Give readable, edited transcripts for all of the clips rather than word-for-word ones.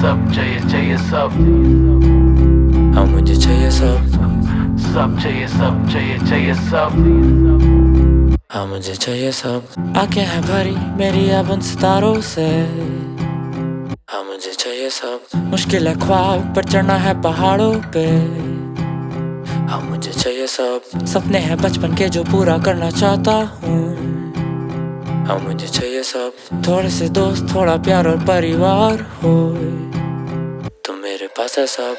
सब चाहिए सब हाँ मुझे चाहिए सब चाहिए सब हाँ मुझे चाहिए सब। आंखें हैं भरी मेरी अब उन सितारों से, हाँ मुझे चाहिए सब। मुश्किल है ख्वाब पर चढ़ना है पहाड़ों पे, हाँ मुझे चाहिए सब। सपने हैं बचपन के जो पूरा करना चाहता हूँ, हाँ मुझे चाहिए सब। थोड़े से दोस्त, थोड़ा प्यार और परिवार हो, तुम मेरे पास है सब।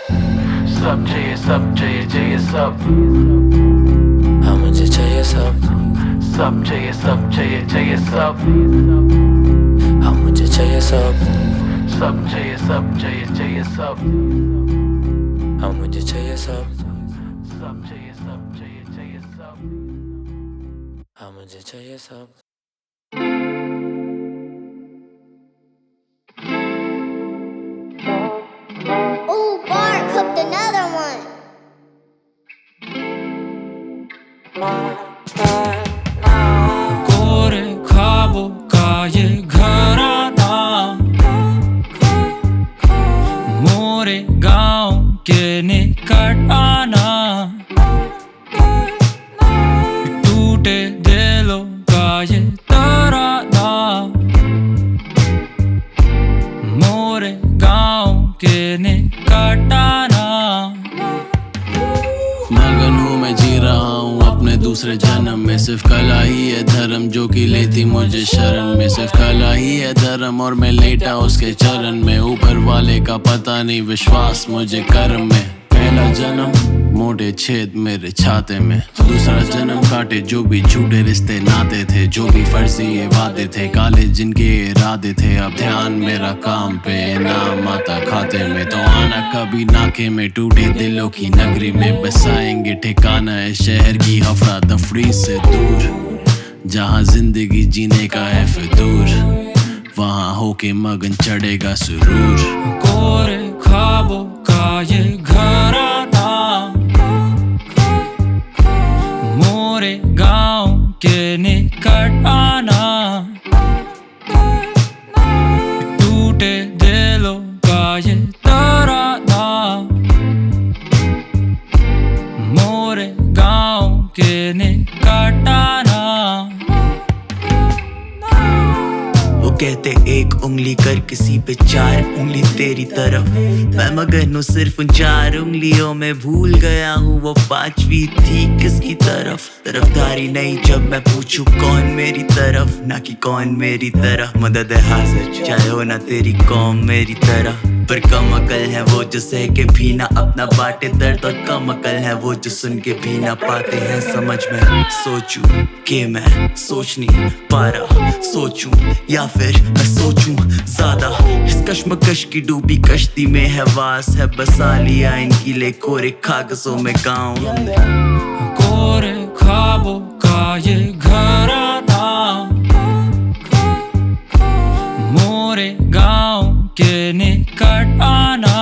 सब चाहिए सब हाँ मुझे चाहिए सब। सब चाहिए सब हाँ मुझे चाहिए सब। सब चाहिए सब हाँ मुझे चाहिए सब। सब चाहिए सब हाँ मुझे चाहिए सब। Ooh, Bart cooked another one. कोरे ख्वाबों का ये घराना, मोरे गांव के निकट आना, टूटे दिलों का ये तराना, मोरे गांव के निकट आना। मगन हूँ मैं जी रहा हूँ अपने दूसरे जन्म में, सिर्फ कला ही है धर्म जो कि लेती मुझे शरण में। सिर्फ कला ही है धर्म और मैं लेटा उसके चरण में। ऊपर वाले का पता नहीं विश्वास मुझे कर्म में। पहला जन्म मोटे छेद मेरे छाते में, दूसरा जन्म काटे जो भी झूठे रिश्ते नाते थे, जो भी फर्जी ये वादे थे, काले जिनके इरादे थे। अब ध्यान मेरा काम पे, नाम आता खाते में। तो आना कभी नाके में, टूटे दिलों की नगरी में बसाएंगे ठिकाना है शहर की अफरा तफरी से दूर, जहाँ जिंदगी जीने का है फितूर, वहाँ होके मगन चढ़ेगा सुरूर। कोरे ख्वाबों का ये घराना, मोरे गांव के निकट आना, टूटे दिलों का ये तराना, मोरे गांव के निकट आना। वो कहते एक उंगली कर किसी पे चार उंगली तेरी तरफ, मैं मगन हूँ सिर्फ उन चार उंगलियों में। भूल गया हूँ वो पांचवी थी किसकी तरफ। तरफदारी नहीं जब मैं पूछूं कौन मेरी तरफ, ना कि कौन मेरी तरह। मदद है हाजिर चाहे हो ना तेरी कौम मेरी तरह, पर कम अकल है वो जो सह के भी ना अपना बांटे दर्द, और कम अकल है वो जो सुन के भी ना पाते हैं समझ में। सोचूं कि मैं सोच नहीं पा रहा, सोचूं या फिर मैं सोचूं ज्यादा। इस कश्मकश की डूबी कश्ती में है वास है, बसा लिया इनकी ले कोरे कागजों में गाँव। कोरे ख्वाबों का ये घराना, मोरे गांव के निकट आना,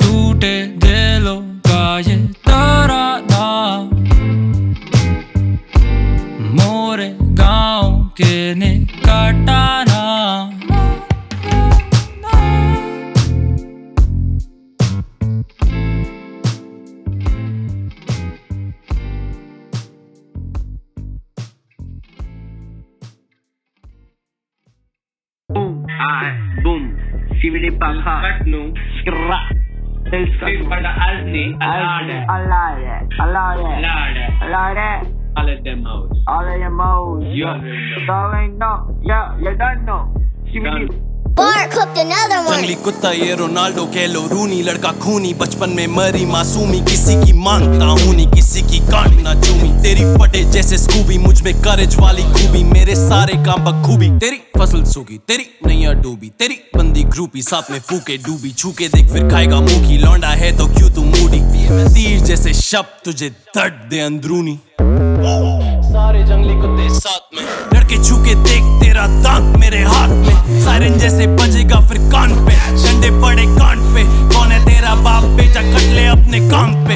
टूटे दिलों का ये तराना, मोरे गांव के निकट आना। Boom, Shividi Paka, Katnu, Skra, Silspada Alti, Alade, all of them out. All of your modes. You already know. You don't know. Shividi Bark hooked another one. जंगली कुत्ता ये रोनाल्डो कह लो रूनी, लड़का खूनी बचपन में मरी मासूमी, किसी की मांगता हूँ नहीं किसी की काट ना चूमी। तेरी फटे जैसे स्कूबी, मुझ में करेज वाली खूबी, मेरे सारे काम बखूबी। तेरी फसल सूखी, तेरी नैया डूबी, तेरी बंदी ग्रुपी, साथ में फूके डूबी। छूके देख फिर खाएगा मुंह की, लौंडा है तो क्यों तू मूडी। तीर जैसे शब्द तुझे दर्द दे अंदरूनी। सारे जंगली कुत्ते साथ में, लड़के छूके देख तेरा दांत मेरे हाथ में। सायरन जैसे बजेगा फिर कान पे, डंडे पड़े कान पे। कौन है तेरा बाप बेटा, कट ले अपने काम पे।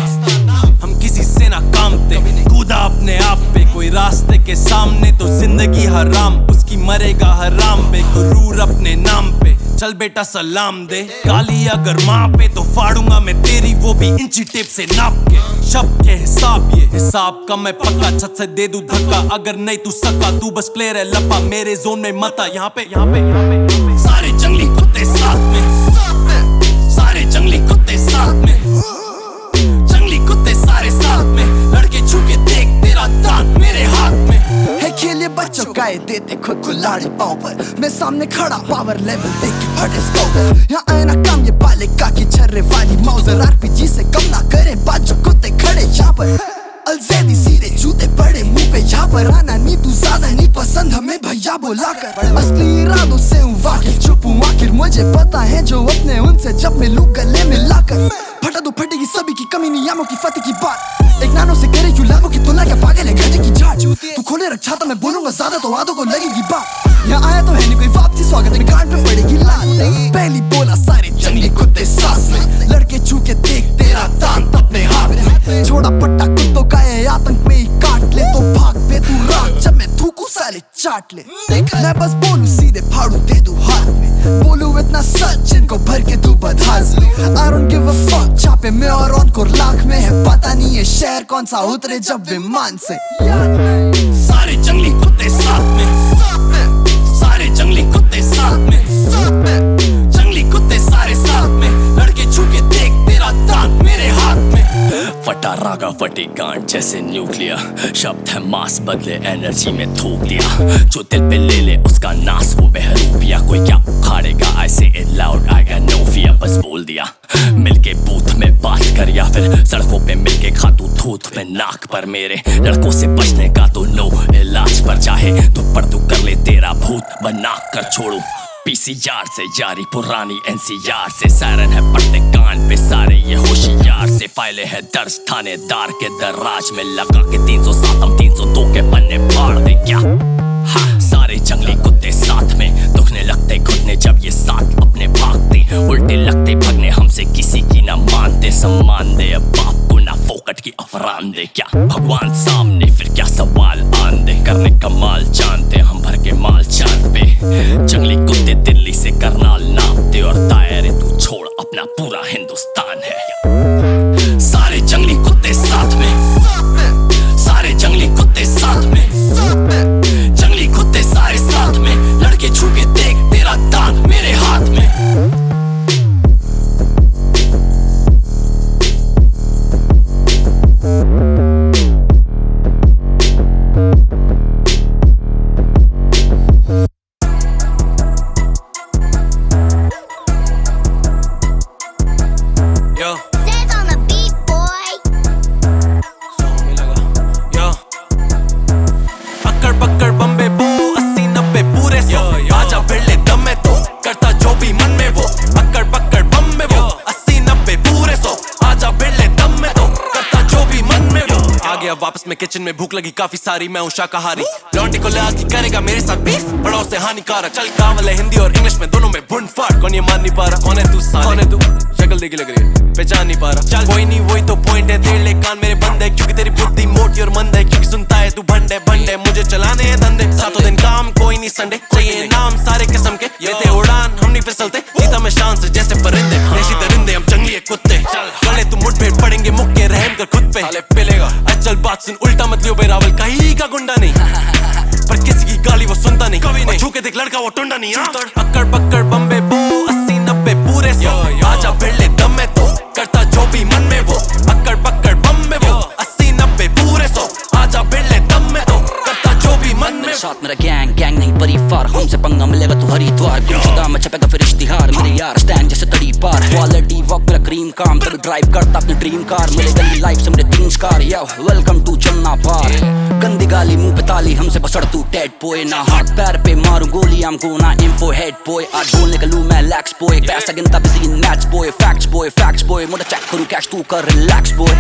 हम किसी से ना कामते, कूदा अपने आप पे। कोई रास्ते के सामने तो जिंदगी हराम, उसकी मरेगा हराम पे। गुरूर अपने नाम पे, चल बेटा सलाम दे। गाली अगर माँ पे तो फाड़ूंगा मैं तेरी, वो भी इंची टेप से नाप के। शब्द के हिसाब ये हिसाब का मैं पक्का, छत से दे दूं धक्का अगर नहीं तू सका। तू बस प्लेयर है लपा, मेरे जोन में मता। यहाँ पे सारे जंगली कुत्ते साथ में, सारे जंगली कुत्ते साथ में, जंगली कुत्ते सारे साथ में। लड़के छूके देख तेरा दांत मेरे हाथ में है। खेले बच्चों का ये देते खुद को लाड़ी पाँव पर, मैं सामने खड़ा पावर लेवल देख के फटे स्कोप। यहाँ आए ना काम ये बाले काकी छर्रे वाली मौजर, आरपीजी से कम ना करे बाजू कुत्ते खड़े यहाँ पर। अलजेदी सीधे जूते पड़े मुंह पे, यहाँ पर आना नहीं तू ज्यादा नहीं पसंद हमें भैया बुलाकर। असली इरादों से हूँ वाकिफ, चुप हूँ आखिर मुझे पता है जो अपने उनसे जब मिलूं गले मिलाकर। फटा तो फटेगी सभी की कमी नहीं, यामों की फतेह की बात। एक नानों से करे क्यों लाभों की तुलना, क्या पागल है गधे की झाट। तू खोले रखा तो मैं बोलूंगा ज्यादा तो आधों को लगेगी बात। यहाँ आया तो है नहीं कोई वापसी, स्वागत है गांड पे पड़ेगी लात। पहली बोला सारे जंगली कुत्ते साथ में, लड़के छूके देख तेरा दांत अपने हाथ में। छोड़ा पट्टा कुत्तों का ये आतंक में ही काट ले तो भाग बे तू रात, जब मैं थूकू साले चाट ले। मैं बस बोलूं सीधे फाड़ू दे दूं हाथ में, बोलूं इतना सच इनको भर के तू बदहाज ले। I don't give a fuck, छापे में और ऑनकोर लाख में है, पता नहीं ये शहर कौन सा उतरे जब विमान से। सारे जंगली कुत्ते साथ में, सारे जंगली कुत्ते साथ में, जंगली कुत्ते सारे साथ में। लड़के छूके देख तेरा दांत मेरे हाथ में। फटा रागा फटी गांठ जैसे न्यूक्लियर, शब्द है मास बदले एनर्जी में थूक दिया। जो दिल पे ले ले उसका नाश वो बहरूपिया, कोई क्या उखाड़ेगा I say it loud I got no fear, बस बोल दिया। मिलके बूथ में बात कर या फिर सड़कों पे मिलके खा तू थूथ में नाक पर। मेरे लड़कों से बचने का तो नो इलाज पर, चाहे तू पर तू कर ले तेरा भूत बना कर छोड़ू। पीसीआर से जारी पुरानी एनसीआर से, सायरन है पट्टे कान पे सारे ये होशियार से। फाइलें है दर्ज थानेदार के दराज में, लगा के 307 हम 302 के पन्ने फाड़ दे क्या। हाँ सारे जंगली कुत्ते साथ में, दुखने लगते घुटने जब ये साथ अपने भागते। उल्टे लगते भगने हमसे किसी की ना मानते, सम्मान दे अब बाप को ना फोकट की अफरान दे क्या। भगवान सामने फिर क्या सवाल आन दे, करने कमाल जानते हम भर के माल चांद पे। जंगली कुत्ते दिल्ली से करनाल नापते, और दायरे तू छोड़ अपना पूरा हिंदुस्तान है। सारे जंगली कुत्ते साथ में, सारे जंगली कुत्ते साथ में, जंगली कुत्ते सारे साथ में। लड़के छूके देख तेरा दांत मेरे हाथ में। Says on the beat, boy. अक्कड़ पक्कड़ Bombay बो 80-90 पूरे 100, आजा बिरले दम में तो करता जो भी मन में वो। अक्कड़ पक्कड़ बम्बे बो 80-90 पूरे 100, आजा बिरले दम में तो करता जो भी मन में वो। आ गया वापस में किचन में, भूख लगी काफी सारी, मैं हूँ शाकाहारी। लौंडे को ले आती करेगा मेरे साथ बीफ, बड़ों से हानिकारक। चल कावल है हिंदी और इंग्लिश में दोनों में भुन फाड़। कौन ये मान नहीं पा रहा, कौन है तू साले, कौन है तू, शक्ल देखी लग रही है पहचान नहीं पा रहा। चल कोई नहीं वही तो पॉइंट है, तेरे ले कान मेरे बंद है, क्योंकि तेरी बुद्धि मोटी और मंद है। क्योंकि सुनता है तू भंडे भंडे, मुझे चलाने हैं धंधे, सातों दिन काम कोई नहीं संडे। चाहिए नाम सारे किस्म के, लेते उड़ान हम नहीं फिसलते, जीता मैं शान से जैसे परिंदे। देशी दरिंदे हम जंगली कुत्ते, गले तू मुठभेड़ पड़ेंगे मुक्के, रहम कर खुद पे पिलेगा। चल बात सुन उल्टा मत लियो बेरावल, कहीं का गुंडा नहीं, पर किसी की गाली वो सुनता नहीं। कभी नहीं छूके देख लड़का वो टुंडा नहीं। अक्कड़ पक्कड़ बम्बे बो 80-90 पूरे 100, आजा बिरले दम में तो करता जो भी मन में वो। अक्कड़ पक्कड़ बम्बे बो 80-90 पूरे 100, आजा बिरले दम में तो करता जो भी मन में वो। साथ मेरा गैंग गैंग नहीं परिवार, हमसे पंगा मिलेगा तो हरिद्वार, गुमशुदा में छपेगा फिर इश्तिहार, मेरे यार स्टैंड जैसे तड़ी पार, क्वालिटी वर्क मेरा क्रीम काम, तभी ड्राइव करता अपनी ड्रीम कार, मेरे गली लाइफ से मेरे 3 स्टार, यो वेलकम टू जन्ना पार, गंदी गाली मुंह पे ताली, हमसे बसड़ तू डेड बॉय, ना हाथ पैर पे मारूं गोली, I'm gonna info head boy, आज बोलने का लूं मैं लैक्स बॉय, पैसा गिनता busy in match boy, facts boy, मोटा चेक करूं कैश तू कर रिलैक्स बॉय,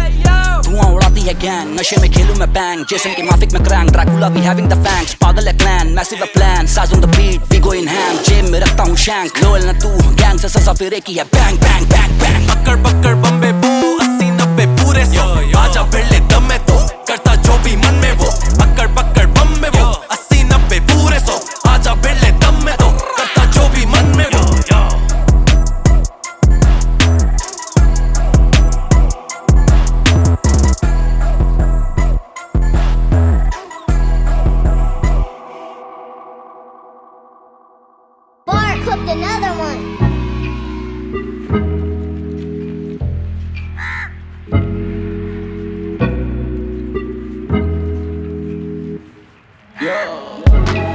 धुआं उड़ाती है गैंग, नशे में खेलूं मैं बैंग, जेसन के माफिक में क्रैंक, ड्रैकुला भी हैविंग द फैंक्स, पागल है क्लैन, मैसिव प्लान, साज on the beat, we go in hand, जेब में रखता हूं शैंक, लोल ना तू गैंग से सजा फिर एक ही है बैंग बैंग बैंग बैंग, पकड़ पकड़ बम्बे बो 80-90 पूरे 100, आजा भिड़ ले दम में तो करता जो भी मन में वो, पकड़ पकड़ बम्बे वो 80-90 पूरे 100, आजा भिड़ ले दम में तो करता जो भी मन में वो। Bar cooked another one.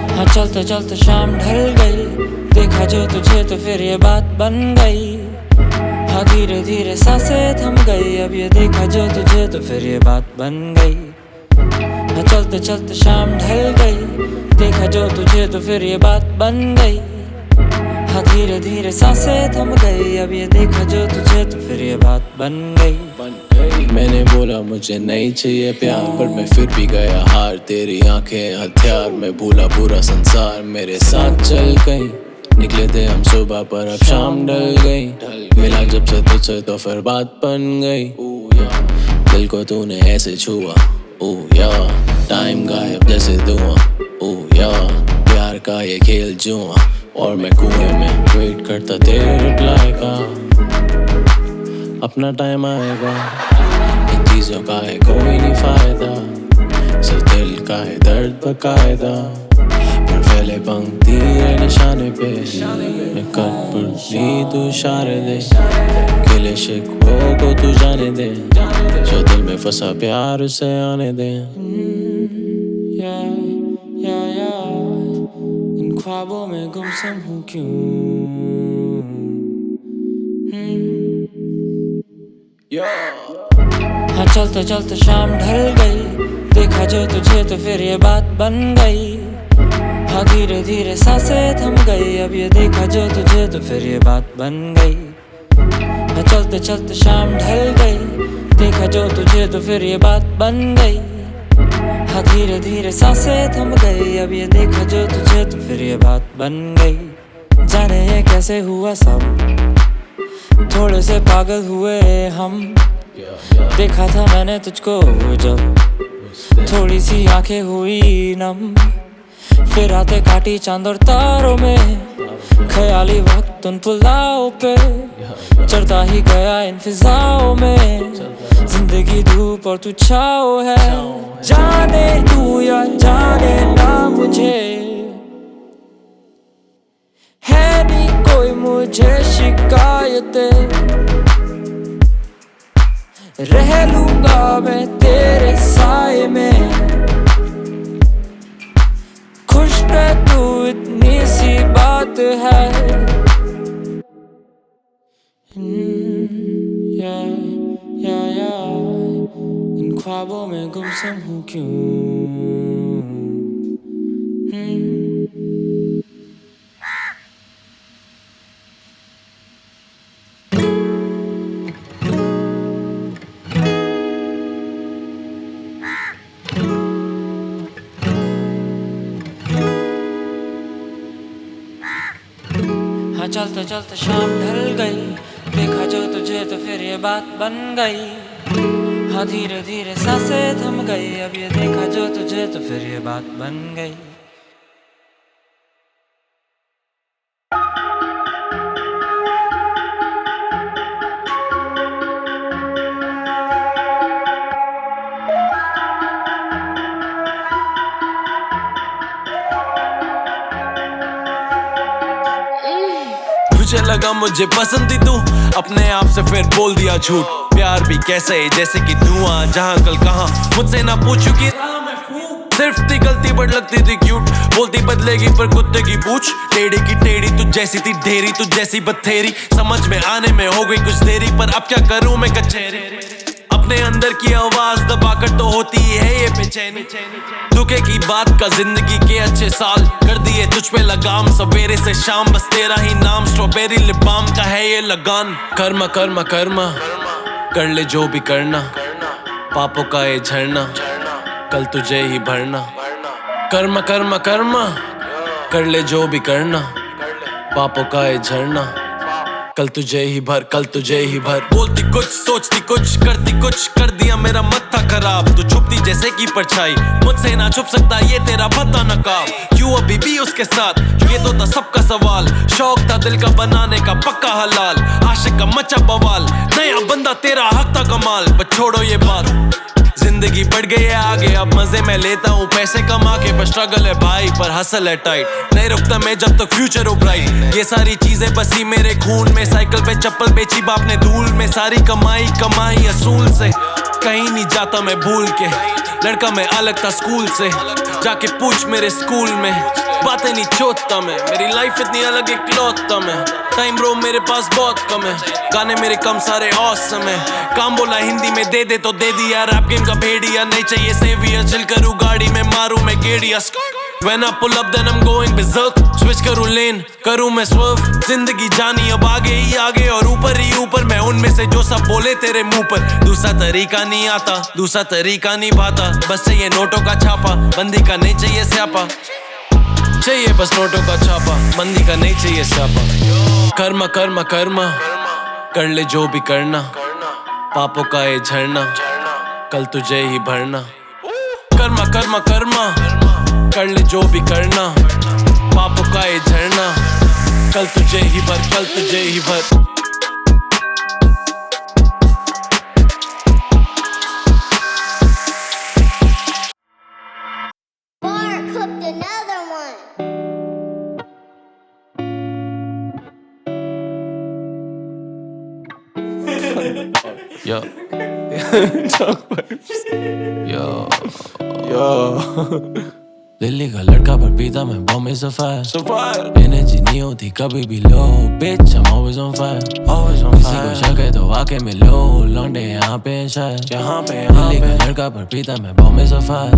हाँ चलते चलते शाम ढल गई, देखा जो तुझे तो फिर ये बात बन गई, हाँ धीरे धीरे सांसें थम गई, अब ये देखा जो तुझे तो फिर ये बात बन गई, हाँ चलते चलते शाम ढल गई, देखा जो तुझे तो फिर ये बात बन गई, हाँ धीरे धीरे सांसें थम गई, अब ये देखा जो तुझे तो फिर ये बात बन गई। मैंने बोला मुझे नहीं चाहिए प्यार, पर मैं फिर भी गया हार, तेरी आंखें हथियार, मैं भूला पूरा संसार, मेरे साथ चल गई, निकले थे हम सुबह पर अब शाम ढल गई, मिला जब से तुझसे तो फिर बात बन गई, दिल को तूने ऐसे छुआ, ओह या टाइम गायब जैसे धुआं, ओह या प्यार का ये खेल जुआ, और मैं कुएं में वेट करता तेरे रिप्लाई का, अपना टाइम आएगा, इन चीजों का है कोई नहीं फायदा, सिर्फ दिल का है दर्द बकायदा, पर फैले पंक्ति है निशाने पे, मैं कट पड़ती तू इशारे दे, गिले शिकवों को तू जाने दे, जो दिल में फंसा प्यार उसे आने दे। इन ख्वाबों में गुमसुम हूँ क्यों, हाँ चलते चलते शाम ढल गई, देखा जो तुझे तो फिर ये बात बन गई, हाँ धीरे धीरे सांसें थम गई, अब ये देखा जो तुझे तो फिर ये बात बन गई, हाँ चलते चलते शाम ढल गई, देखा जो तुझे तो फिर ये बात बन गई, हाँ धीरे धीरे सांसें थम गई, अब ये देखा जो तुझे तो फिर ये बात बन गई। जाने ये कैसे हुआ सब, थोड़े से पागल हुए हम, देखा था मैंने तुझको जब, थोड़ी सी आंखें हुई नम, फिर आते काटी चांद और तारों में, ख्याली वक्त उन पुलाव पे, चढ़ता ही गया इन फिजाओं में, जिंदगी धूप और तू छाओ है, जाने तू या जाने ना मुझे, है नहीं कोई मुझे शिकायतें, रह लूंगा मैं तेरे साए में, खुश रह तू इतनी सी बात है, इन ख्वाबों में गुमसुम हूँ क्यों, हाँ चलते चलते शाम ढल गई, देखा जो तुझे तो फिर ये बात बन गई, हाँ धीरे धीरे सांसें थम गई, अब ये देखा जो तुझे तो फिर ये बात बन गई। मुझे लगा मुझे पसंद थी तू, अपने आप से फिर बोल दिया झूठ, प्यार भी कैसे जैसे कि धुआं, जहां कल कहां मुझसे ना पूछू कि सिर्फ थी गलती बट लगती थी क्यूट, बोलती बदलेगी पर कुत्ते की पूछ, टेढ़ी की टेढ़ी तू जैसी थी ढेरी, तू जैसी बथेरी, समझ में आने में हो गई कुछ देरी, पर अब क्या करूं मैं कचहरी, अपने अंदर की आवाज दबाकर तो होती है ये बेचैनी, दुखे की बात का जिंदगी के अच्छे साल कर दिए तुझ पे लगाम, सवेरे से शाम बस तेरा ही नाम, स्ट्रॉबेरी लिप बाम का है ये लगान, कर्मा कर्मा कर्मा कर ले जो भी करना, पापों का ये झरना कल तुझे ही भरना, कर्मा कर्मा कर्मा कर ले जो भी करना, पापों का ये झरना कल तुझे ही भर, कल तुझे ही भर, बोलती कुछ सोचती कुछ करती कुछ, कर दिया मेरा मत्था खराब, तू छुपती जैसे की परछाई, मुझसे ना छुप सकता ये तेरा भत्ता नकाब, क्यों अभी भी उसके साथ, ये तो था सबका सवाल, शौक था दिल का बनाने का पक्का हलाल, आशिक का मचा बवाल, नया बंदा तेरा हक था कमाल, पर छोड़ो ये बात, जिंदगी बढ़ गई है आगे, अब मजे में लेता हूँ पैसे कमा के, पर स्ट्रगल है भाई पर हसल है टाइट, नहीं रुकता मैं जब तक फ्यूचर हो ब्राइट, ये सारी चीजें बसी मेरे खून में, साइकिल पे चप्पल बेची बाप ने धूल में, सारी कमाई कमाई असूल से, कहीं नहीं जाता मैं भूल के, लड़का मैं अलग था स्कूल से, जाके पूछ मेरे स्कूल में, बातें नहीं छोड़ता मैं, मेरी लाइफ इतनी अलग एक लौटता मैं, टाइम ब्रो मेरे पास बहुत कम है, गाने मेरे कम सारे ऑसम है, काम बोला हिंदी में दे दे तो दे दिया, रैप गेम का भेड़िया नहीं चाहिए सेवियर, चिल करूँ गाड़ी में मारूं मैं गेड़िया, When I pull up then I'm going berserk, switch करूँ लेन करूँ मैं swerve, जिंदगी जानी अब आगे ही आगे और ऊपर ही ऊपर, मैं उनमें से जो सब बोले तेरे मुंह पर, दूसरा तरीका नहीं आता दूसरा तरीका नहीं भाता, बस चाहिए नोटों का छापा, बंदी का नहीं चाहिए स्यापा, चाहिए बस नोटों का छापा, बंदी का नहीं चाहिए स्यापा, कर्मा कर्मा कर्मा कर ले जो भी करना, पापों का ये झरना कल तुझे ही भरना, कर्मा कर्मा कर्मा कर ले जो भी करना, पापों का ये झरना कल तुझे ही भर, कल तुझे ही भर, Bar cooked another one. Yo. Yo. Delhi का लड़का पर पीता मैं बॉम्बे सफायर, एनर्जी नहीं होती कभी भी लो, bitch I'm always on fire, किसी को शक है तो आके मिलो, लौंडे यहाँ पे शायद, दिल्ली का लड़का पर पीता मैं बॉम्बे सफायर,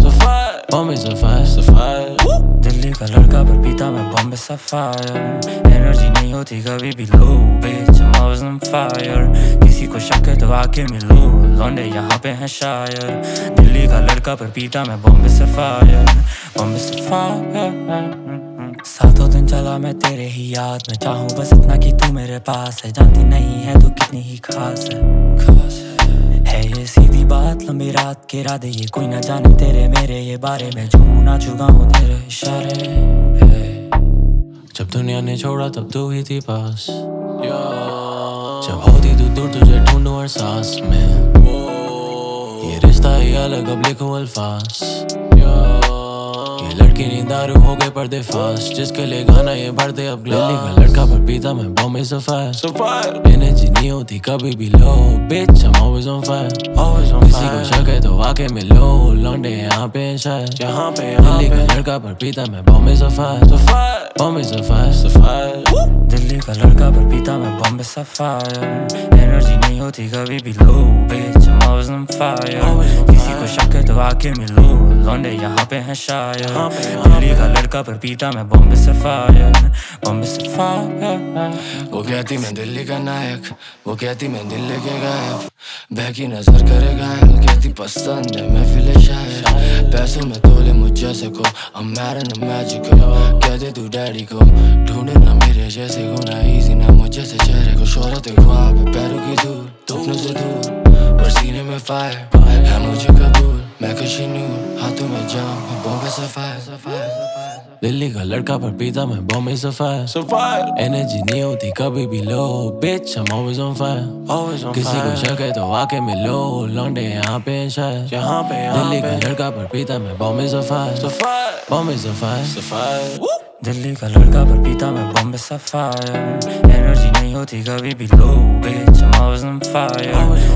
बॉम्बे सफायर, दिल्ली का लड़का पर पीता मैं बॉम्बे सफायर, एनर्जी नहीं होती कभी भी लो, bitch I'm always on fire, किसी को शक है तो आके मिलो, लौंडे यहाँ पे हैं शायर, दिल्ली का लड़का पर पीता मैं बॉम्बे सफायर, बॉम्बे सफायर, सातों दिन चला मैं तेरे ही याद में, चाहूँ बस इतना कि तू मेरे पास है, जानती नहीं है तू कितनी ही खास है ये सीधी बात, लंबी रात के राधे ये कोई ना जाने तेरे मेरे ये बारे में, झूमू ना चुका हूँ तेरे इशारे पे, जब दुनिया ने छोड़ा तब तू ही थी पास, जब होती तू दूर तुझे ढूंढूं हर सांस में, ये रिश्ता ही अलग अब लिखूं अल्फाज, ये लड़की नहीं दारू हो गए पर्दे फास्ट, जिसके लिए गाना ये भर दे अब दिल्ली का लड़का पर पीता मैं बॉम्बे सफायर, एनर्जी नहीं होती कभी भी लो, bitch I'm always on fire, किसी को शक है तो आके मिलो, लौंडे यहाँ पे शायद, दिल्ली का लड़का पर पीता मैं बॉम्बे सफायर, बॉम्बे सफायर, दिल्ली का लड़का पर पीता मैं बॉम्बे सफायर, एनर्जी नहीं होती कभी भी लो, bitch I'm always on fire, किसी को शक है तो आके मिलो, लौंडे यहाँ पे हैं शायर, दिल्ली का लड़का पर पीता मैं बॉम्बे सफायर, बॉम्बे सफायर, वो कहती मैं दिल्ली का नायक, वो कहती मैं दिल्ली के गायक, बहकी नजर करे घायल, कहती पसंद है महफिल शायर, पैसों में तोले मुझ जैसे को, I'm mad and I'm magical, कहते तू डैडी को ढूंढे ना मेरे जैसे गुना, इजी ना मुझ जैसे चेहरे को, शोहरत ख्वाब है पैरों की दूर, तोपनों से दूर, पर सीने में फायर है मुझे कबूल, मैं कशी नूर, हाथों में जाम बॉम्बे सफायर, दिल्ली का लड़का पर पीता मैं बॉम्बे सफायर, एनर्जी नहीं होती कभी भी लो, bitch I'm always on fire, किसी को शक है तो आके मिलो, लौंडे यहाँ पे शायद, दिल्ली का लड़का पर पीता मैं बॉम्बे सफायर, बॉम्बे सफायर, दिल्ली का लड़का पर पीता मैं बॉम्बे सफायर, एनर्जी नहीं होती कभी भी लो, bitch I'm always on fire,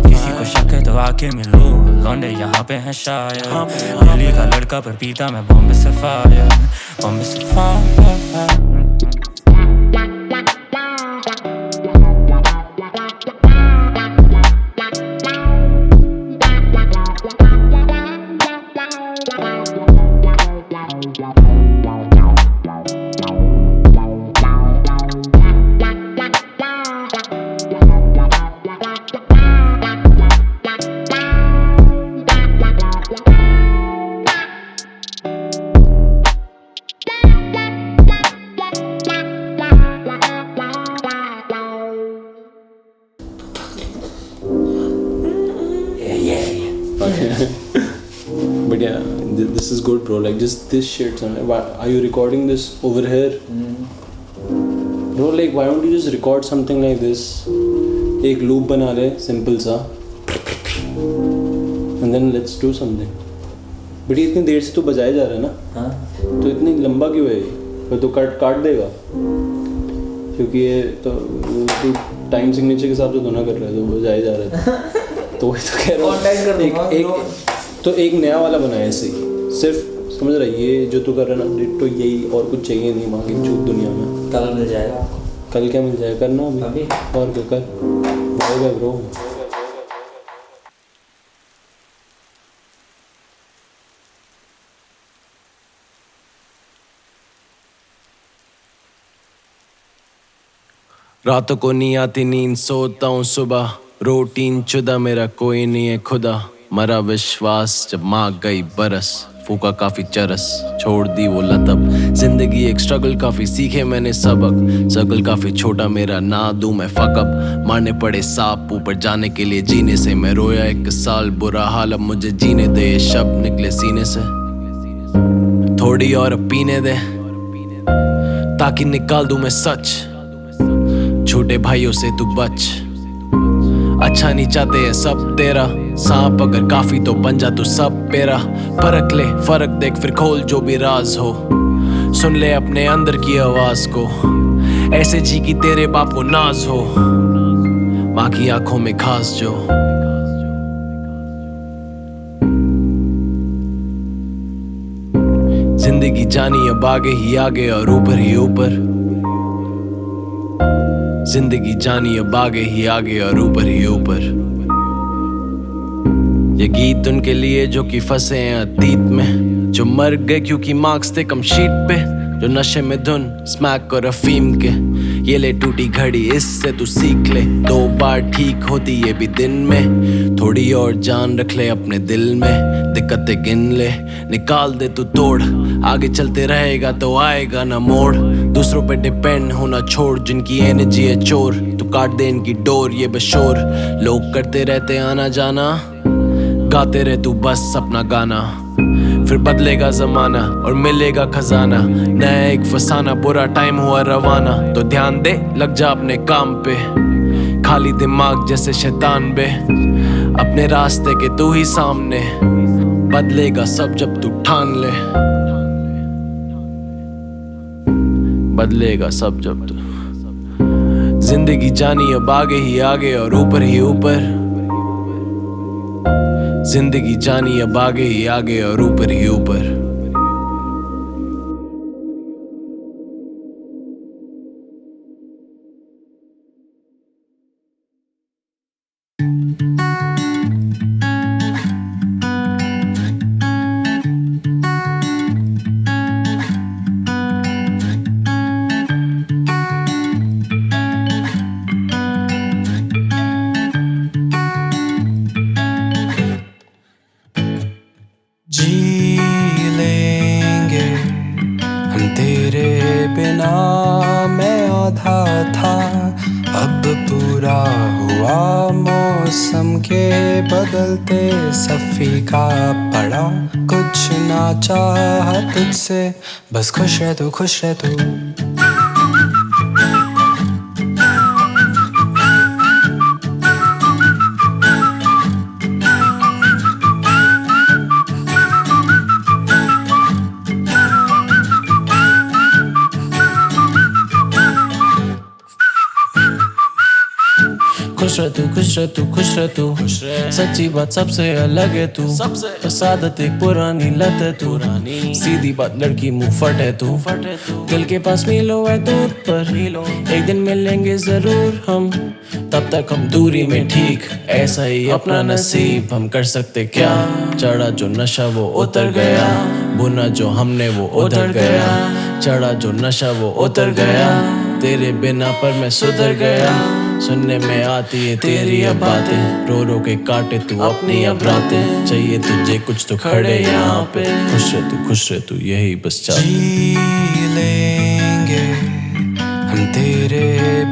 किसी को शक है तो आके मिलो, लौंडे यहाँ पे हैं शायर दिल्ली का लड़का पर पीता मैं बॉम्बे से फायर बॉम्बे से fire But yeah, this is good, bro. Like just this shit. Why are you recording this over here? Bro, like why don't you just record something like this? एक loop बना ले, simple सा. And then let's do something. But ये इतनी देर से तो बजाया जा रहा है ना? हाँ. तो इतनी लंबा क्यों है? फिर तो काट देगा. क्योंकि ये तो टाइम सिग्नेचर के हिसाब से तो ना कर रहा है, तो बजाया जा रहा है. तो वही तो कह रहा हूँ. तो एक नया वाला बनाया ऐसे ही, सिर्फ समझ रहा है. ये जो तू कर रहा है ना, तो यही और कुछ चाहिए नहीं मांगे चूत दुनिया में. कल मिल जाएगा. कल क्या मिल जाएगा? करना अभी और क्या कर भाई ब्रो. रातों को नहीं आती नींद, सोता हूँ सुबह. रूटीन चुदा मेरा कोई नहीं है खुदा. मरा विश्वास जब माँ गई बरस. फूका काफी चरस, छोड़ दी वो लतब. जिंदगी एक स्ट्रगल, काफी सीखे मैंने सबक. सर्कल काफी छोटा मेरा, ना दूं मैं फकअप. मारने पड़े सांप ऊपर जाने के लिए जीने से. मैं रोया 1 साल, बुरा हाल अब मुझे जीने दे. ये शब्द निकले सीने से, थोड़ी और अब पीने दे ताकि निकाल दूं मैं सच. झूठे भाइयों से तू बच. अच्छा नहीं चाहते हैं सब तेरा. सांप अगर काफी तो बन जा तू सब पेरा. परख ले फर्क देख फिर खोल जो भी राज हो. सुन ले अपने अंदर की आवाज को. ऐसे जी की तेरे बाप को नाज हो. माँ की आंखों में खास जो. जिंदगी जानी अब आगे ही आगे और ऊपर ही ऊपर. जिंदगी जानी अब आगे ही आगे और ऊपर ही ऊपर. ये गीत उनके लिए जो कि फंसे हैं अतीत में, जो मर गए क्योंकि मार्क्स थे कम शीट पे, जो नशे में धुन स्मैक और अफीम के. ये ले टूटी घड़ी इससे तू सीख ले. 2 बार ठीक होती ये भी दिन में. थोड़ी और जान रख ले अपने दिल में. दिक्कतें गिन ले निकाल दे तू तोड़. आगे चलते रहेगा तो आएगा ना मोड़. दूसरों पे डिपेंड होना छोड़. जिनकी एनर्जी है चोर, तू काट दे इनकी डोर. ये बशोर लोग करते रहते आना जाना. गाते रहे तू बस अपना गाना. फिर बदलेगा जमाना और मिलेगा खजाना. नया एक फसाना, बुरा टाइम हुआ रवाना. तो ध्यान दे लग जा अपने काम पे. खाली दिमाग जैसे शैतान बे. अपने रास्ते के तू ही सामने. बदलेगा सब जब तू ठान ले. बदलेगा सब जब तू. जिंदगी जानी अब आगे ही आगे और ऊपर ही ऊपर. जिंदगी जानी अब आगे ही आगे और ऊपर ही ऊपर. बदलते सफ़ी का पड़ा. कुछ ना चाहा तुझसे, बस खुश रह तू, खुश रह तू. खुश रह तू, खुश रह तू, खुश रह तू, सच्ची बात सबसे अलग है तू, बस आदत एक पुरानी लत है तू, सीधी बात लड़की मुंह फट है तू, दिल के पास मिलो है दूर पर, एक दिन मिलेंगे जरूर हम, तब तक हम दूरी में ठीक, ऐसा ही अपना नसीब, हम कर सकते क्या, चढ़ा जो नशा वो उतर गया, बुना जो हमने वो उधर गया, चढ़ा जो नशा वो उतर गया, तेरे बिना पर मैं सुधर गया, सुनने में आती है तेरी अब बातें, रो रो के काटे तू अपनी अब रातें, चाहिए तुझे कुछ तो खड़े यहाँ पे, खुश रह तू, खुश रह तू, यही बस चाहते। जी लेंगे हम तेरे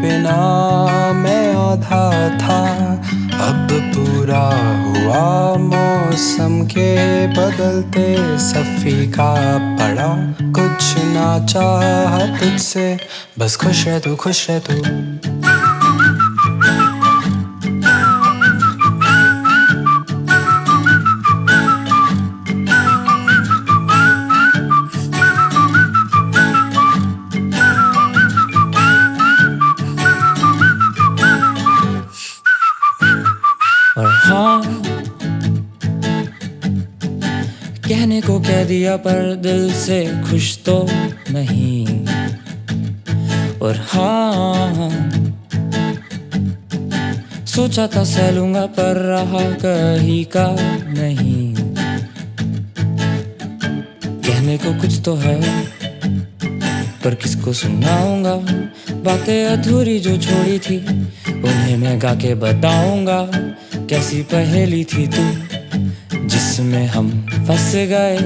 बिना, मैं आधा था अब पूरा हुआ, मौसम के बदलते सफ़ी का पड़ा, कुछ ना चाहा तुझसे, बस खुश रह तू, खुश रह तू। और हाँ, कहने को कह दिया पर दिल से खुश तो नहीं, और हाँ, सोचा था सह लूंगा पर रहा कहीं का नहीं, कहने को कुछ तो है पर किसको सुनाऊंगा, बातें अधूरी जो छोड़ी थी उन्हें मैं गा के बताऊंगा, कैसी पहेली थी तू जिसमें हम फंस गए,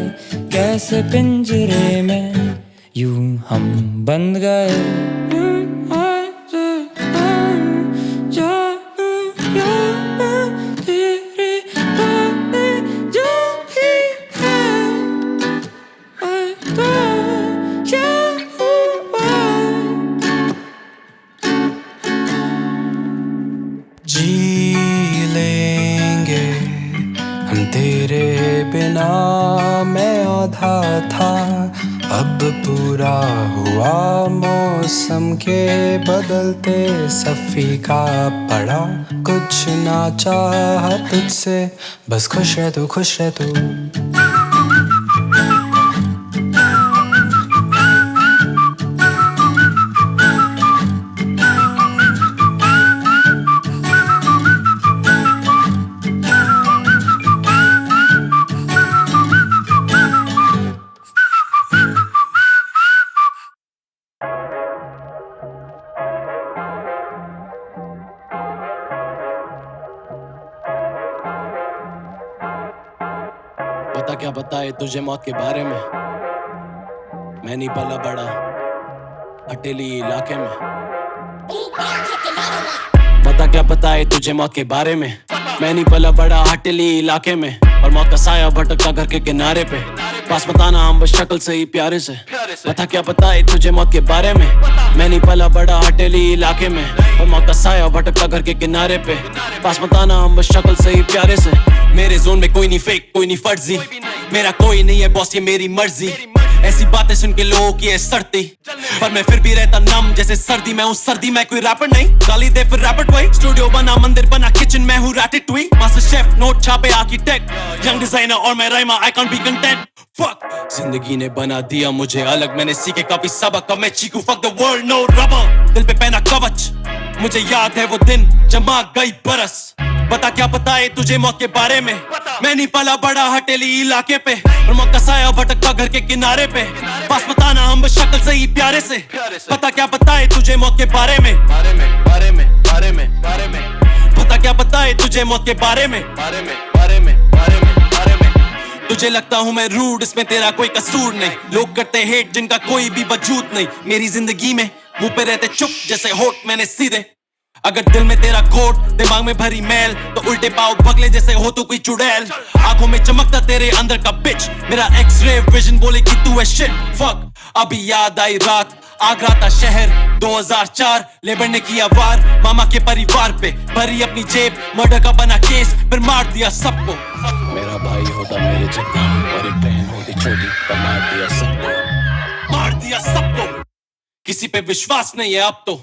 कैसे पिंजरे में यूं हम बंद गए। जी लेंगे हम तेरे बिना, मैं आधा था अब पूरा हुआ, मौसम के बदलते सफ़ी का पड़ा, कुछ ना चाहा तुझसे, बस खुश रह तू, खुश रह तू। पता क्या बताए तुझे मौत के बारे में, मैं नहीं पला बड़ा हटेली इलाके में, पता क्या बताए तुझे मौत के बारे में, मैं नहीं पला बड़ा हटेली इलाके में, और मौत का साया भटकता घर के किनारे पे, पास बताना हम बस शक्ल से ही प्यारे से, पता क्या बताए तुझे मौत के बारे में, मैं नहीं पला बड़ा हटेली इलाके में, और मौत का साया भटकता घर के किनारे पे, पास बताना हम बस शक्ल से ही प्यारे से, मेरे जोन में कोई नहीं फेक कोई नहीं फर्जी, मेरा कोई नहीं है बॉस ये मेरी मर्जी, ऐसी बातें सुन के लोगों की है सर्दी, पर मैं फिर भी रहता नम जैसे सर्दी, मैं हूँ सर्दी मैं कोई रैपर नहीं, गाली दे फिर रैपर वही, स्टूडियो बना मंदिर बना किचन में हूँ रैटेटुई, मास्टर शेफ नोट छापे आर्किटेक्ट, यंग डिजाइनर और मैं Raima I can't be content, fuck जिंदगी ने बना दिया मुझे अलग, मैंने सीखे काफी सबक, अब मैं चीकू फक द वर्ल्ड नो रबर, दिल पे पहना कवच, मुझे याद है वो दिन जमा गई बरस, बता क्या बताए तुझे मौत के बारे में, मैं नहीं पला बड़ा हटेली इलाके पे, और मौत का साया भटकता घर के किनारे पे, पास बताना हम बस शक्ल से ही प्यारे से, पता क्या बताए तुझे मौत के बारे में, पता क्या बताए तुझे मौत के बारे में, तुझे लगता हूँ मैं रूड इसमें तेरा कोई कसूर नहीं, लोग करते हेट जिनका कोई भी वजूद नहीं, मेरी जिंदगी में मुंह पे रहते चुप जैसे होठ मैंने सीधे, अगर दिल में तेरा खोट दिमाग में भरी मैल, तो उल्टे पाव भगले जैसे हो तू कोई चुड़ैल, आंखों में चमकता तेरे अंदर का बिच, मेरा एक्सरे विजन बोले कि तू है शिट, फक अभी याद आई रात, आगरा था शहर 2004, लेबर ने किया वार मामा के परिवार पे, भरी अपनी जेब मर्डर का बना केस, फिर मार दिया सबको, मेरा भाई होता मेरे जितना, और एक बहन होती छोटी, पर मार दिया सबको, किसी पे विश्वास नहीं है अब तो,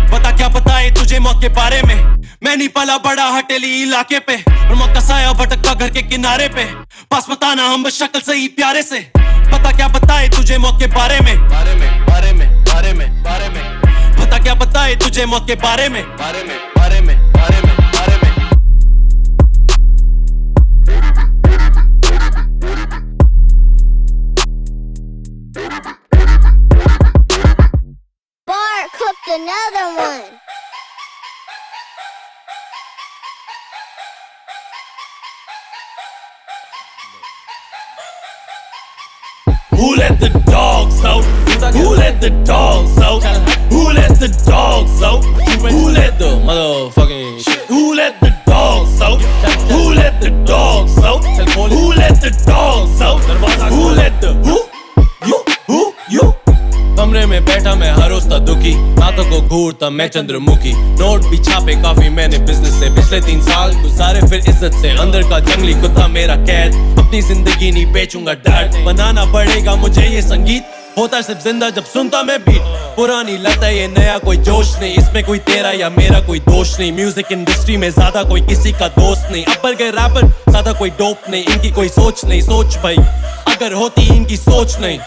बता क्या बताए तुझे मौत के बारे में। मैं नहीं पला बड़ा हटेली इलाके पे, और मौत का साया भटकता घर के किनारे पे। पास बताना हम बस शक्ल से ही प्यारे से। पता क्या बताए तुझे मौत के बारे में, बारे में, बारे में, बारे में, बारे में। पता क्या बताए तुझे मौत के बारे में, बारे में, बारे में, बारे में, बारे में। Bar cooked another one. Who let the dogs out? Who let the dogs out? Who let the dogs out? Who let the motherfucking shit? Who let the dogs out? Who let the dogs out? Who let the dogs out? Who let the who? You? कमरे में बैठा मैं हर रोज था दुखी, रातों को घूरता मैं Chandramukhi. Note भी छापे काफी मैंने बिजनेस से, पिछले 3 साल गुजारे फिर इज्जत से। अंदर का जंगली कुत्ता मेरा कैद, अपनी जिंदगी नहीं बेचूंगा डर। बनाना पड़ेगा मुझे ये संगीत, होता सिर्फ जिंदा जब सुनता मैं बीट। पुरानी लत है ये नया कोई जोश नहीं, इसमें कोई तेरा या मेरा कोई दोष नहीं। म्यूजिक इंडस्ट्री में ज्यादा कोई किसी का दोस्त नहीं, अपर गए रैपर ज्यादा कोई डोप नहीं। इनकी कोई सोच नहीं, सोच भाई अगर होती इनकी सोच नहीं।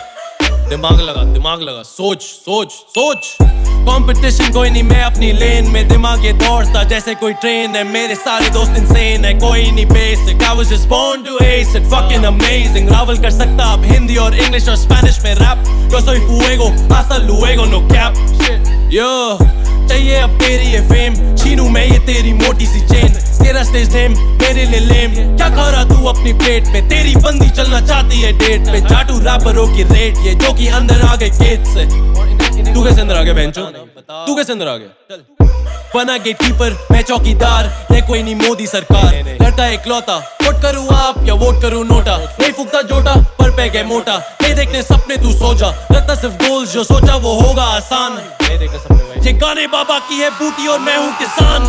दिमाग लगा, सोच सोच सोच। कंपटीशन कोई नहीं, मैं अपनी लेन में। दिमाग ये दौड़ता जैसे कोई ट्रेन है, मेरे सारे दोस्त इंसेन है, कोई नहीं basic. I was just born to ace it, fucking amazing। Rawal कर सकता अब हिंदी और इंग्लिश और स्पेनिश में rap. Yo soy fuego, hasta luego, no cap। Yo चाहिए अब तेरी ये फेम, छीनू मैं ये तेरी मोटी सी चेन। तेरा स्टेज नेम मेरे लिए लेम, क्या खा रहा तू अपनी प्लेट में। तेरी बंदी चलना चाहती है डेट पे, जाटू रैपरों की रेट ये जो कि अंदर आ गए गेट से। तू कैसे अंदर आ गया बेंचो, तू कैसे अंदर आ गया? बना गेटकीपर मैं चौकीदार, ये कोई नहीं मोदी सरकार। लड़का इकलौता, वोट करूँ आप या वोट करूँ नोटा। नहीं फूकता जोटा पर पे गए मोटा, नहीं देखने सपने तू सो जा। रखता सिर्फ गोल्स जो सोचा वो होगा आसान। ये गाने बाबा की है बूटी और मैं हूँ किसान।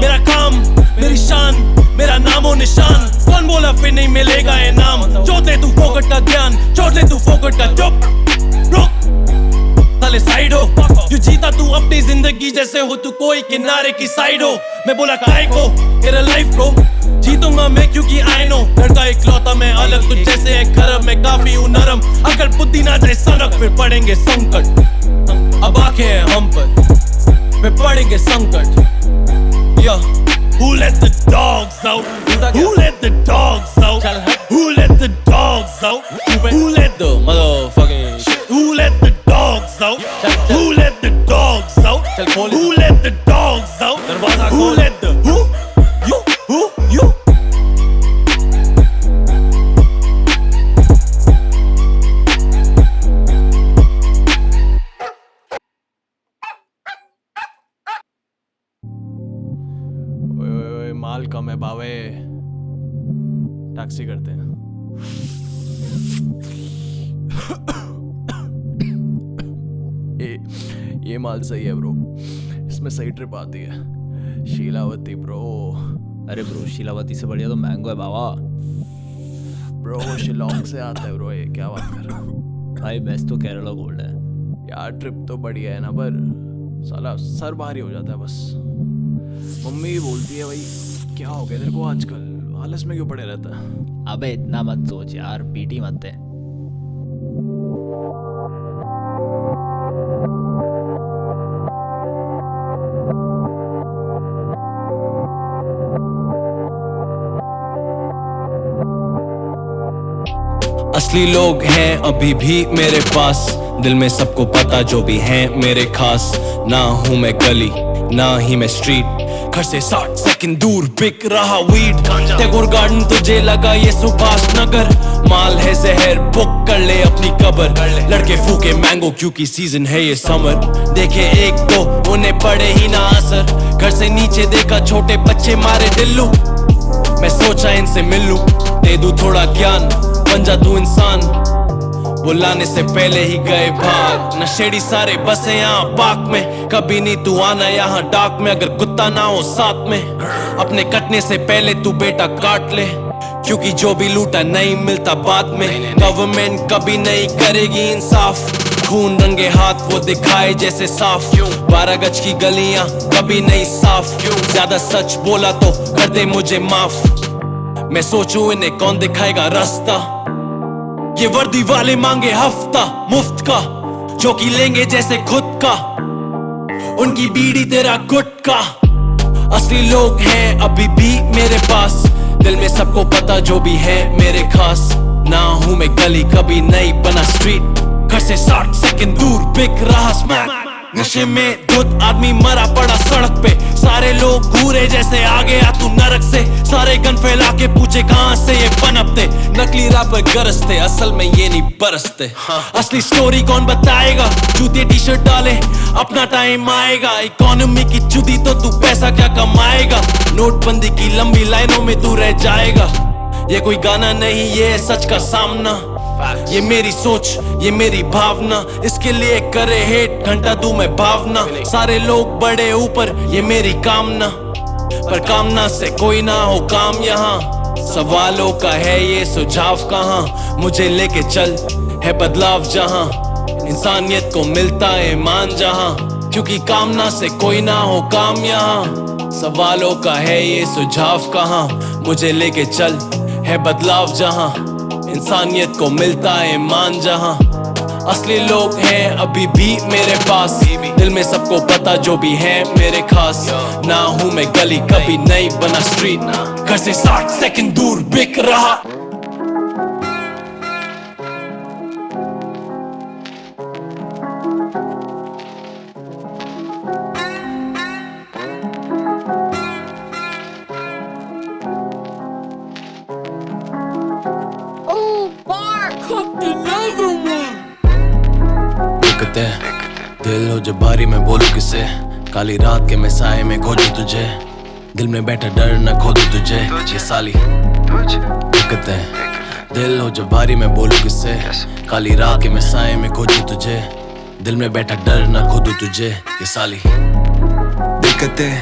मेरा काम मेरी शान, मेरा नामो निशान। कौन बोला फिर नहीं मिलेगा इनाम? चोट ले तू फोकट का ज्ञान, चोट ले तू फोकट का चुप रुक साले साइड हो। जो जीता तू अपनी जिंदगी जैसे हो तू कोई किनारे की साइड हो। मैं बोला काय को तेरा लाइफ को जीतूंगा मैं क्योंकि आई नो। लड़का इकलौता मैं अलग तुझ जैसे है खरब, मैं काफी हूँ नरम। अगर बुद्धि ना जाए सनक फिर पड़ेंगे संकट। अब आंखें हैं हम पर फिर पड़ेंगे संकट। Who let the dogs out? Who let the dogs out? Who let the dogs out? Who let the motherfucking shit? Who let the dogs out? Who let the dogs out? Who let the dogs out? Who let the who? You? माल कम है बावे, taxi करते हैं। ये माल सही है bro, इसमें सही trip आती है। शीलावती ब्रो। अरे ब्रो शीलावती से बढ़िया तो मैंगो है बाबा। ब्रो शिलोंग से आता है ब्रो, ये क्या बात कर रहा हूँ भाई? बेस्ट तो केरला गोल्ड है यार। ट्रिप तो बढ़िया है ना, पर साला सर भारी हो जाता है बस। मम्मी भी बोलती है भाई क्या हो गया तेरे को आजकल, आलस में क्यों पड़े रहता है? अबे इतना मत सोच यार, पीटी मत दे। असली लोग हैं अभी भी मेरे पास, दिल में सबको पता जो भी हैं मेरे खास। ना हूँ मैं गली ना ही मैं स्ट्रीट, घर से 60 सेकंड दूर बिक रहा वीड। टैगोर गार्डन तुझे लगा ये सुभाष नगर, माल है जहर बुक कर ले अपनी कबर। लड़के फूके मैंगो क्योंकि सीजन है ये समर, देखे एक तो उन्हें पड़े ही ना असर। घर से नीचे देखा छोटे बच्चे मारे दिल्लू, मैं सोचा इनसे मिल लूं, दे दूं थोड़ा ज्ञान, बन जा तू इंसान। बुलाने से पहले ही गए भाग, नशेड़ी सारे बसे यहाँ पार्क में। कभी नहीं तू आना यहाँ डाक में, अगर कुत्ता ना हो साथ में। अपने कटने से पहले तू बेटा काट ले, क्योंकि जो भी लूटा नहीं मिलता बाद में। गवर्नमेंट कभी नहीं करेगी इंसाफ, खून रंगे हाथ वो दिखाए जैसे साफ। 12 गज की गलियां कभी नहीं साफ। ज्यादा सच बोला तो कर दे मुझे माफ। मैं सोचूं इन्हें कौन दिखाएगा रास्ता। ये वर्दी वाले मांगे हफ्ता मुफ्त का, जो कि लेंगे जैसे खुद का। उनकी बीड़ी तेरा गुटका। असली लोग हैं अभी भी मेरे पास, दिल में सबको पता जो भी है मेरे खास। ना हूं मैं गली कभी नहीं बना स्ट्रीट, घर से 60 सेकंड दूर बिक रहा स्मैक। नशे में धुत आदमी मरा पड़ा सड़क पे, सारे लोग घूरे जैसे आ गया तू नरक से। सारे गन फैला के पूछे कहां से ये पनपते, नकली रैपर गरजते असल में ये नहीं बरसते। असली स्टोरी कौन बताएगा, जूते टी शर्ट डाले अपना टाइम आएगा। इकोनॉमी की चुदी तो तू पैसा क्या कमाएगा, नोटबंदी की लंबी लाइनों में तू रह जाएगा। ये कोई गाना नहीं ये सच का सामना, ये मेरी सोच ये मेरी भावना। इसके लिए करे हेट घंटा दूं मैं भावना। सारे लोग बड़े ऊपर ये मेरी कामना, पर कामना से कोई ना हो काम यहाँ। सवालों का है ये सुझाव कहाँ, मुझे लेके चल है बदलाव जहाँ। इंसानियत को मिलता है मान जहाँ, क्योंकि कामना से कोई ना हो काम यहाँ। सवालों का है ये सुझाव कहाँ, मुझे लेके चल है बदलाव जहाँ। इंसानियत को मिलता है मान जहाँ। असली लोग हैं अभी भी मेरे पास, दिल में सबको पता जो भी है मेरे खास। ना हूं मैं गली कभी नहीं बना स्ट्रीट, घर से 60 सेकंड दूर बिक रहा। दिल हो जब भारी मैं बोलूं किसे, काली रात के मैं साए में खोजूं तुझे। दिल में बैठा डर न खोदूं तुझे, ये साली दिक्कतें। दिल हो जब भारी मैं बोलूं किसे, काली रात के मैं साए में खोजूं तुझे। दिल में बैठा डर न खोदूं तुझे, ये साली दिक्कतें।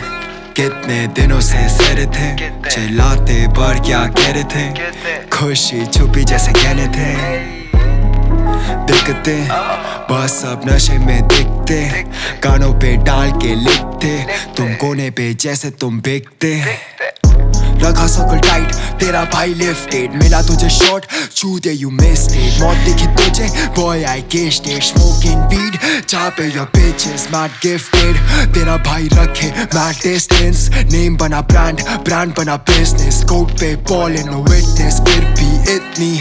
कितने दिनों से सर थे, चिल्लाते पर क्या कह रहे थे, खुशी छुपी जैसे कहने थे। दिक्कतें बस अब नशे में दिखते, कानों पे डाल के लिखते, तुम कोने पे जैसे तुम बिकते। रखा सर्कल टाइट तेरा भाई लिफ्टेड, मिला तुझे शॉट छूते यू मिस्ड इट। मौत दिखी तुझे boy I guessed it, smoking weed जहाँ पे योर bitches not gifted। तेरा भाई रखे मैट डिस्टेंस, नेम बना ब्रांड ब्रांड बना बिजनेस। कोर्ट पे बॉल इन विटनेस फिर भी इतनी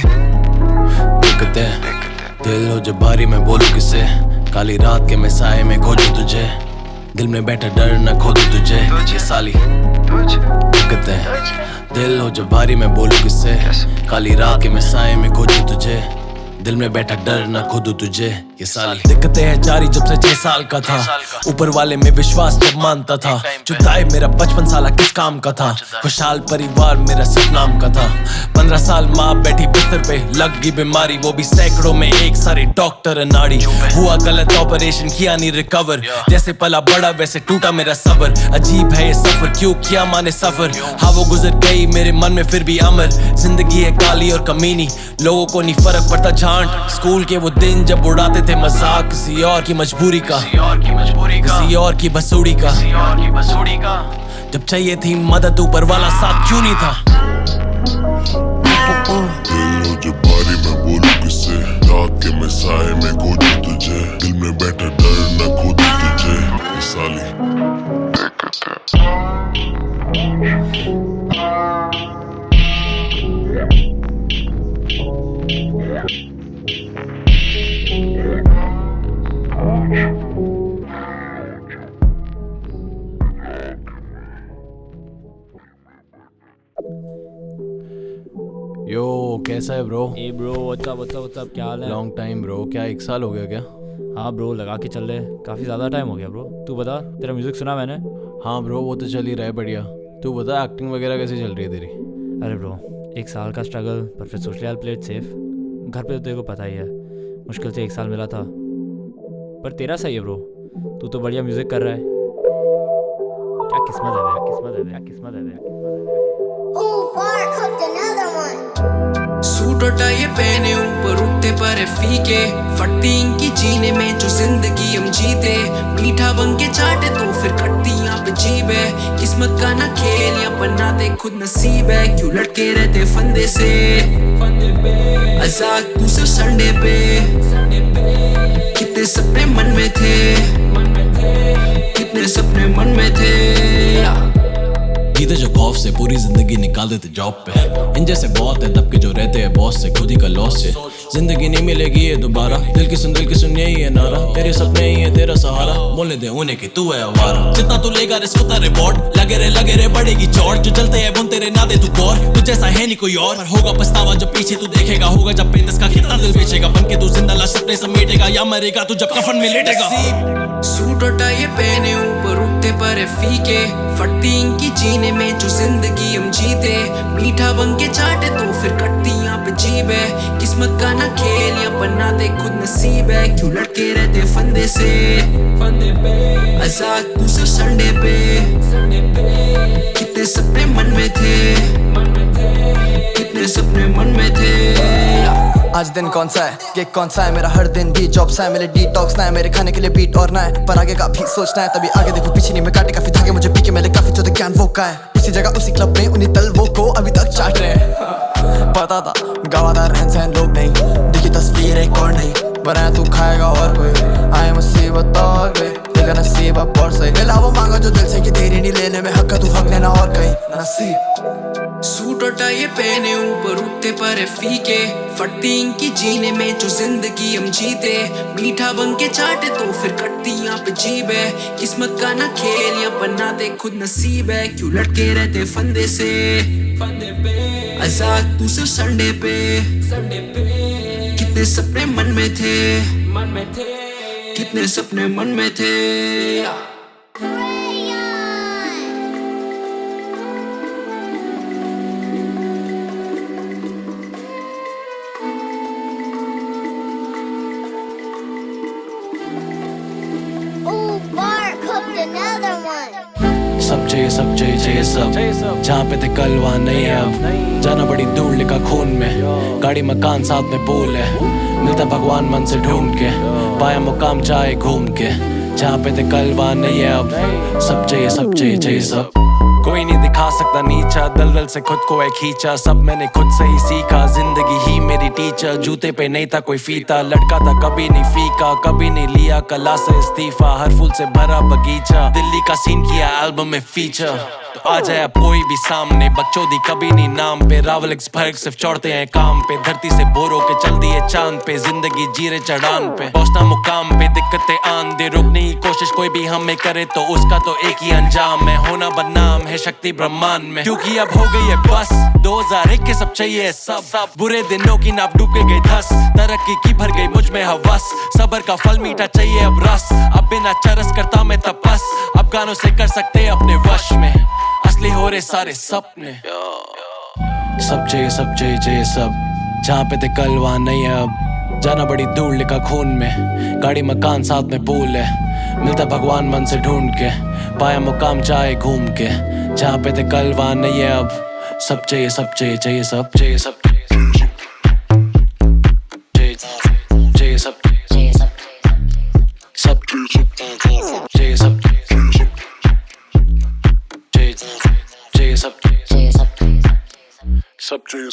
दिक्कतें। दिल हो जब भारी मैं बोलूं किसे, काली रात के मैं साए में खोजूं तुझे। दिल में बैठा डर न खोदूं तुझे, ये साली दिक्कतें। दिल हो जब भारी मैं बोलूं किसे, काली रात के मैं साए में खोजूं तुझे। दिल में बैठा डर न खोदूं तुझे, ये साली दिक्कतें हैं जारी जब से 6 साल का था। ऊपर वाले में विश्वास जब मानता था, जुदाई मेरा 55 साल किस काम का था। खुशहाल परिवार मेरा सिर्फ नाम का था। 15 साल माँ बैठी बिस्तर पे, लग गई बीमारी वो भी सैकड़ों में एक, सारे डॉक्टर नाड़ी। हुआ गलत ऑपरेशन किया नहीं रिकवर, जैसे पला बड़ा वैसे टूटा मेरा सबर। अजीब है ये सफर क्यों किया माने सफर, हाँ वो गुजर गई मेरे मन में फिर भी अमर। जिंदगी है काली और कमीनी, लोगों को नहीं फर्क पड़ता झांट। स्कूल के वो दिन जब उड़ाते थे मजाक, किसी और की मजबूरी का, किसी और की बसूड़ी का। जब चाहिए थी मदद ऊपर वाला साथ क्यों नहीं था। दिल हो जब भारी मैं बोलूं किससे, रात के मैं साए में खोजूं तुझे। दिल में बैठा डर न खोदूं तुझे, ये साली यो कैसा है ब्रो? ए ब्रो व्हाट्स अप क्या हाल है? लॉन्ग टाइम ब्रो, क्या 1 साल हो गया क्या? हाँ ब्रो लगा के चल रहे, काफ़ी ज़्यादा टाइम हो गया ब्रो। तू बता, तेरा म्यूज़िक सुना मैंने। हाँ ब्रो वो तो चल ही रहा है बढ़िया। तू बता एक्टिंग वगैरह कैसी चल रही है तेरी? अरे ब्रो 1 साल का स्ट्रगल, पर फिर सोच लिया प्ले इट सेफ। घर पे तो तेरे को पता ही है, मुश्किल से 1 साल मिला था, पर तेरा सही है ब्रो, तू तो बढ़िया म्यूज़िक कर रहा है। क्या किस्मत है, किस्मत है, किस्मत है। Ooh, Bart cooked another one. Suit और टाई पहने ऊपर उठते पर फीके, फटती इनकी जीने में जो जिंदगी हम जीते। मीठा बन के चाटे तो फिर कटती यहाँ पे जीब है। किस्मत का ना खेल या बनाते खुद नसीब है। क्यों लटके रहते फंदे से आजाद तू सिर्फ संडे पे। कितने सपने मन में थे, कितने सपने मन में थे। जीते जो खौफ से पूरी जिंदगी निकाल देते जॉब पे। इन जैसे बहुत है दबके जो रहते हैं बॉस से, खुद ही का लॉस से। जिंदगी नहीं मिलेगी ये दोबारा, दिल की सुन यही है नारा। तेरे सपने ही है तेरा सहारा, बोलने दे उन्हें कि तू है आवारा। जितना तू लेगा रिस्क होता रिवॉर्ड, लगे रे बढ़ेगी चौड़। जो चलते हैं बुन तेरे ना दे तू गौर, तुझ जैसा है नहीं कोई और। होगा पछतावा जब पीछे तू देखेगा, होगा जब पेंदस का कितना दिल बेचेगा। बन के तू जिंदा लाश सपने समेटेगा, या मरेगा तू जब कफन में लेटेगा। सूट और टाई पहने ऊपर उठते पर फीके, फटती इनकी जीने में जो जिंदगी हम जीते। मीठा बन के चाटे तो फिर कटती यहाँ पे जीब है। किस्मत का ना खेल या बनाते खुद नसीब है। क्यों लटके रहते फंदे से आजाद तू सिर्फ संडे पे। कितने सपने मन में थे, कितने सपने मन में थे। आज दिन कौन सा है, ये कौन सा है। मेरा हर दिन भी जॉब सा है, मेरे डिटॉक्स ना है। मेरे खाने के लिए बीट और ना है, पर आगे का भी सोचना है। तभी आगे देखो पीछे नहीं, मैं काटे काफी धागे मुझे पीके। मैंने काफी चौथे ज्ञान वो का है, उसी जगह उसी क्लब में उन्हीं तलवों को अभी तक चाट रहे हैं। पता था गवादार रहन सहन लोग नहीं, दिखी तस्वीर एक और नहीं। बनाया तू खाएगा और कोई आए मुसीबत और कोई देगा नसीब अब और सही। मिला वो मांगा जो दिल से कि तेरी नहीं लेने में हक का तू हक लेना और कहीं नसीब। सूट और टाई पहने ऊपर उठते पर फीके, फटती इनकी जीने में जो जिंदगी हम जीते। मीठा बन के चाटे तो फिर कटती यहाँ पे जीब है। किस्मत का ना खेल या बनाते खुद नसीब है। क्यों लटके रहते फंदे से आजाद तू सिर्फ संडे पे। कितने सपने मन में थे, कितने सपने मन में थे। Ooh, Bart cooked another one. सब चाहिए सब, जहाँ पे थे कल वहाँ नहीं है अब। जाना बड़ी दूर लिखा खून में, गाड़ी मकान साथ में पूल है। मिलता भगवान मन से ढूंढ के, पाया मुकाम चाहे घूम के। जहाँ पे थे कल वहाँ नहीं है अब। सब चाहिए सब। कोई नहीं दिखा सकता नीचा, दलदल से खुद को है खींचा। सब मैंने खुद से ही सीखा, जिंदगी ही मेरी टीचर। जूते पे नहीं था कोई फीता, लड़का था कभी नहीं फीका। कभी नहीं लिया कला से इस्तीफा, हर फूल से भरा बगीचा। दिल्ली का सीन किया एल्बम में फीचर। तो आ जाए अब कोई भी सामने, बकचोदी कभी नहीं नाम पे। रावल एक्स भर्ग सिर्फ चढ़ते हैं काम पे, धरती से बोर होके चल दिए चांद पे। जिंदगी जीरे चढ़ान पे, पहुंचना मुकाम पे दिक्कतें आन दे। रोकने की कोशिश कोई भी हमें करे तो उसका तो एक ही अंजाम है, होना बदनाम है शक्ति ब्रह्मांड में। क्योंकि अब हो गई है बस 2001 के सब चाहिए सब। बुरे दिनों की नाव डूब के गई धस, तरक्की की भर गई मुझ में हवस। सबर का फल मीठा चाहिए अब रस, अब बिना चरस करता मैं तपस। अब गानों से कर सकते अपने वश में, असली हो रहे सारे सपने। सब चाहिए सब, जहाँ पे थे कल वहाँ नहीं है अब। जाना बड़ी दूर लिखा खून में, गाड़ी मकान साथ में पूल है। मिलता भगवान मन से ढूंढ के, पाया मुकाम चाहे घूम के। जहाँ पे थे कल वहाँ नहीं है अब। सब चाहिए सब। चाहिए सब चाहिए सब। सब चाहिए